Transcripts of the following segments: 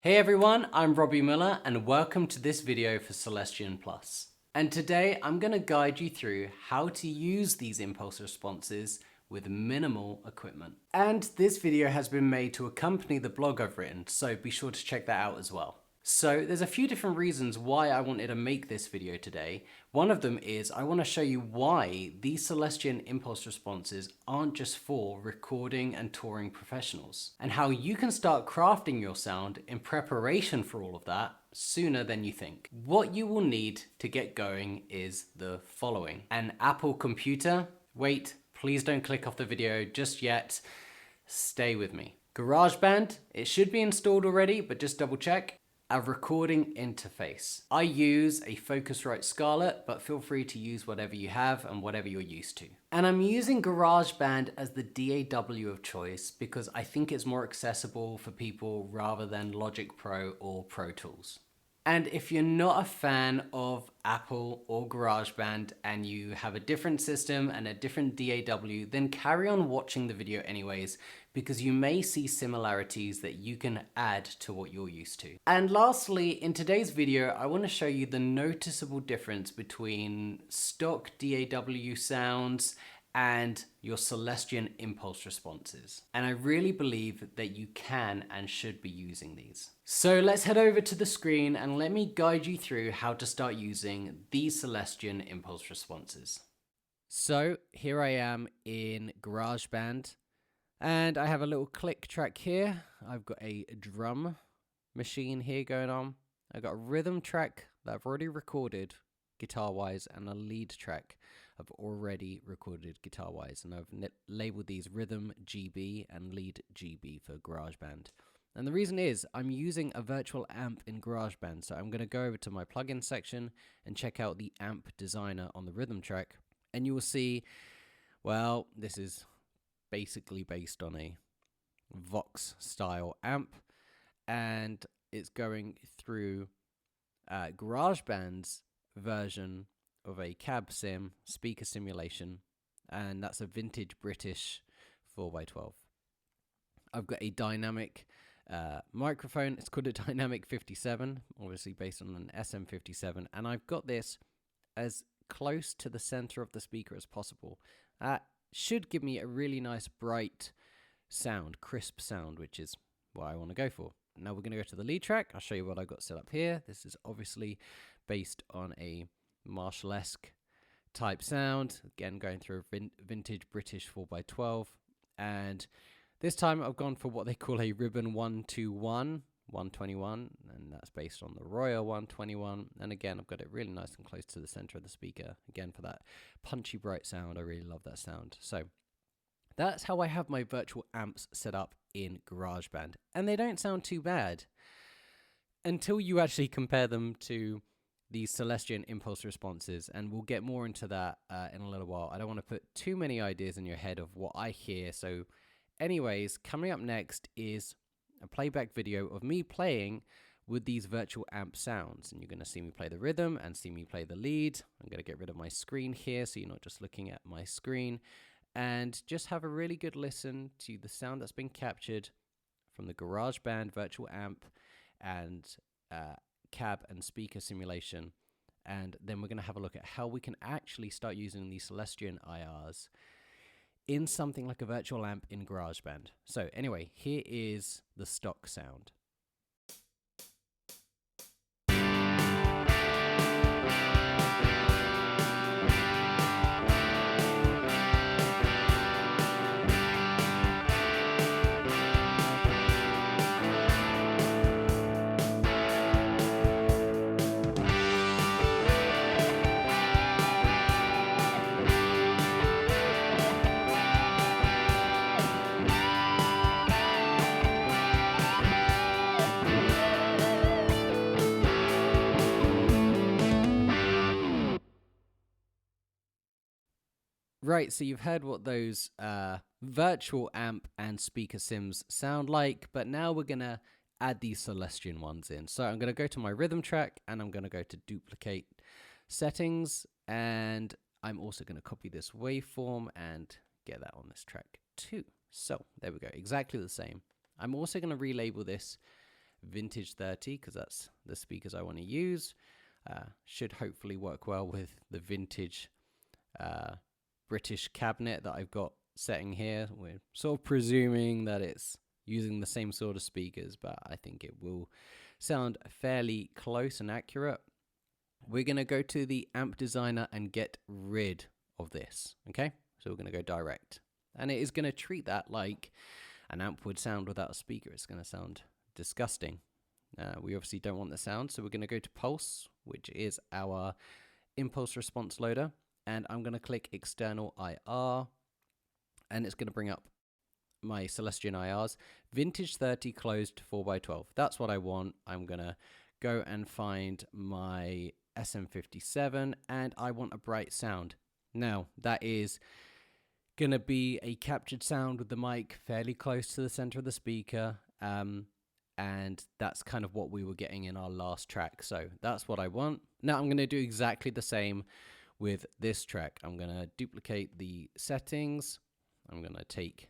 Hey everyone, I'm Robby Miller and welcome to this video for Celestion Plus. And today I'm going to guide you through how to use these impulse responses with minimal equipment. And this video has been made to accompany the blog I've written, so be sure to check that out as well. So there's a few different reasons why I wanted to make this video today. One of them is I want to show you why these Celestion impulse responses aren't just for recording and touring professionals, and how you can start crafting your sound in preparation for all of that sooner than you think. What you will need to get going is the following: an Apple computer. Wait, please don't click off the video just yet. Stay with me. GarageBand, it should be installed already, but just double check. A recording interface. I use a Focusrite Scarlett, but feel free to use whatever you have and whatever you're used to. And I'm using GarageBand as the DAW of choice because I think it's more accessible for people rather than Logic Pro or Pro Tools. And if you're not a fan of Apple or GarageBand and you have a different system and a different DAW, then carry on watching the video anyways, because you may see similarities that you can add to what you're used to. And lastly, in today's video, I want to show you the noticeable difference between stock DAW sounds and your Celestion impulse responses. And I really believe that you can and should be using these. So let's head over to the screen and let me guide you through how to start using these Celestion impulse responses. So here I am in GarageBand and I have a little click track here. I've got a drum machine here going on. I've got a rhythm track that I've already recorded guitar-wise and a lead track I've already recorded guitar-wise, and I've labeled these Rhythm GB and Lead GB for GarageBand. And the reason is I'm using a virtual amp in GarageBand, so I'm going to go over to my plugin section and check out the amp designer on the rhythm track, and you will see, well, this is basically based on a Vox style amp, and it's going through GarageBand's version of a cab sim speaker simulation, and that's a vintage British 4x12. I've got a dynamic microphone. It's called a Dynamic 57, obviously based on an SM57, and I've got this as close to the center of the speaker as possible. That should give me a really nice bright sound, crisp sound, which is what I want to go for. Now we're going to go to the lead track. I'll show you what I got set up here. This is obviously based on a Marshall-esque type sound, again going through a vintage British 4x12, and this time I've gone for what they call a ribbon 121, 121, and that's based on the Royal 121, and again I've got it really nice and close to the center of the speaker, again for that punchy bright sound. I really love that sound. So that's how I have my virtual amps set up in GarageBand, and they don't sound too bad until you actually compare them to these Celestion impulse responses, and we'll get more into that in a little while. I don't want to put too many ideas in your head of what I hear. So anyways, coming up next is a playback video of me playing with these virtual amp sounds, and you're going to see me play the rhythm and see me play the lead. I'm going to get rid of my screen here so you're not just looking at my screen, and just have a really good listen to the sound that's been captured from the GarageBand virtual amp and cab and speaker simulation, and then we're going to have a look at how we can actually start using these Celestion IRs in something like a virtual amp in GarageBand. So anyway, here is the stock sound. Right, so you've heard what those virtual amp and speaker sims sound like, but now we're going to add these Celestion ones in. So I'm going to go to my rhythm track, and I'm going to go to duplicate settings, and I'm also going to copy this waveform and get that on this track too. So there we go, exactly the same. I'm also going to relabel this Vintage 30 because that's the speakers I want to use. Should hopefully work well with the vintage British cabinet that I've got setting here. We're sort of presuming that it's using the same sort of speakers, but I think it will sound fairly close and accurate. We're going to go to the amp designer and get rid of this. Okay, so we're going to go direct, and it is going to treat that like an amp would sound without a speaker. It's going to sound disgusting. We obviously don't want the sound, so we're going to go to Pulse, which is our impulse response loader, and I'm going to click external IR, and it's going to bring up my Celestion IRs, vintage 30 closed 4x12. That's what I want. I'm going to go and find my SM57, and I want a bright sound. Now, that is going to be a captured sound with the mic fairly close to the center of the speaker, and that's kind of what we were getting in our last track. So that's what I want. Now I'm going to do exactly the same with this track. I'm going to duplicate the settings. I'm going to take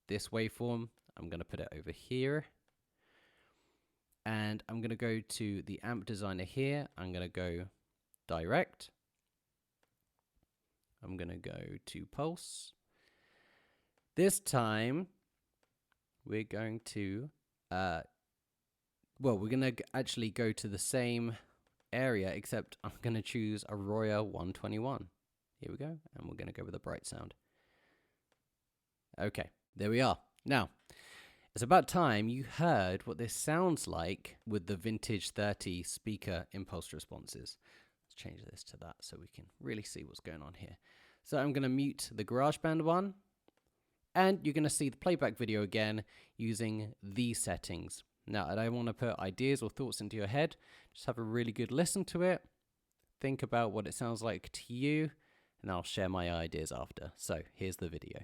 this waveform. I'm going to put it over here. And I'm going to go to the amp designer here. I'm going to go direct. I'm going to go to Pulse. This time we're going to we're going to actually go to the same area, except I'm going to choose a Roya 121. Here we go, and we're going to go with a bright sound. Okay, there we are. Now, it's about time you heard what this sounds like with the vintage 30 speaker impulse responses. Let's change this to that so we can really see what's going on here. So I'm going to mute the GarageBand one, and you're going to see the playback video again using these settings. Now, I don't want to put ideas or thoughts into your head. Just have a really good listen to it. Think about what it sounds like to you, and I'll share my ideas after. So here's the video.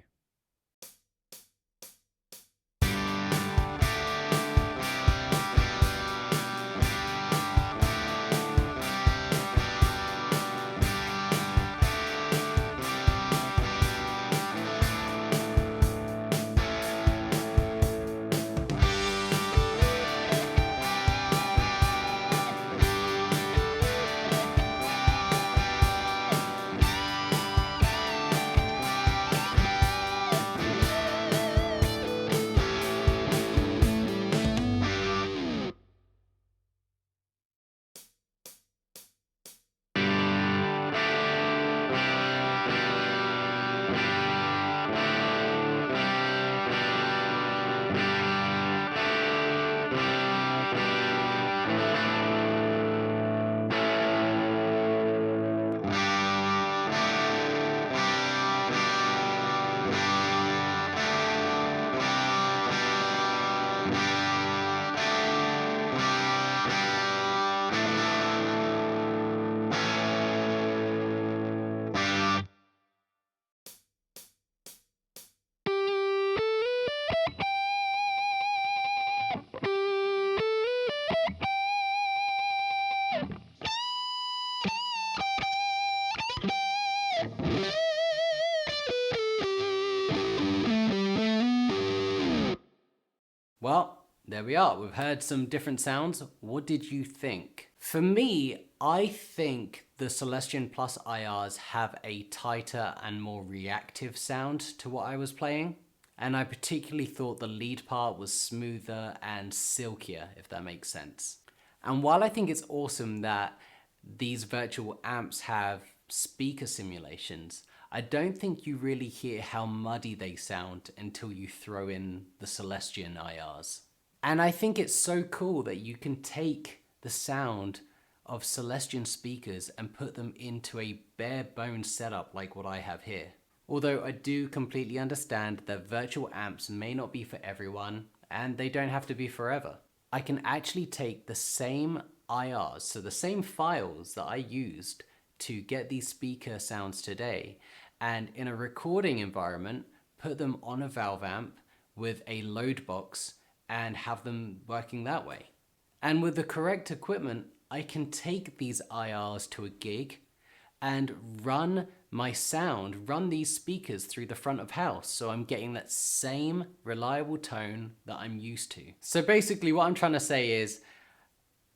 Well, there we are. We've heard some different sounds. What did you think? For me, I think the Celestion Plus IRs have a tighter and more reactive sound to what I was playing. And I particularly thought the lead part was smoother and silkier, if that makes sense. And while I think it's awesome that these virtual amps have speaker simulations, I don't think you really hear how muddy they sound until you throw in the Celestion IRs. And I think it's so cool that you can take the sound of Celestion speakers and put them into a bare bones setup like what I have here. Although I do completely understand that virtual amps may not be for everyone, and they don't have to be forever. I can actually take the same IRs, so the same files that I used to get these speaker sounds today, and in a recording environment, put them on a valve amp with a load box and have them working that way. And with the correct equipment, I can take these IRs to a gig and run my sound run these speakers through the front of house, so I'm getting that same reliable tone that I'm used to. So basically what I'm trying to say is,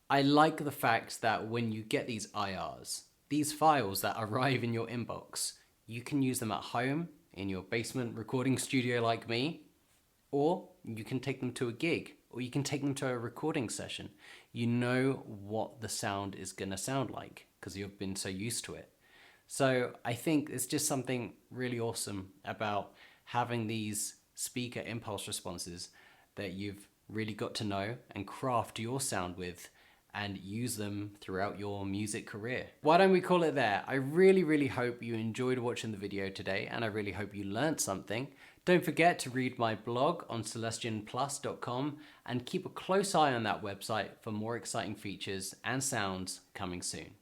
I like the fact that when you get these IRs, these files that arrive in your inbox, you can use them at home, in your basement recording studio like me, or you can take them to a gig, or you can take them to a recording session. You know what the sound is gonna sound like because you've been so used to it. So I think it's just something really awesome about having these speaker impulse responses that you've really got to know and craft your sound with and use them throughout your music career. Why don't we call it there? I really hope you enjoyed watching the video today, and I really hope you learned something. Don't forget to read my blog on celestionplus.com and keep a close eye on that website for more exciting features and sounds coming soon.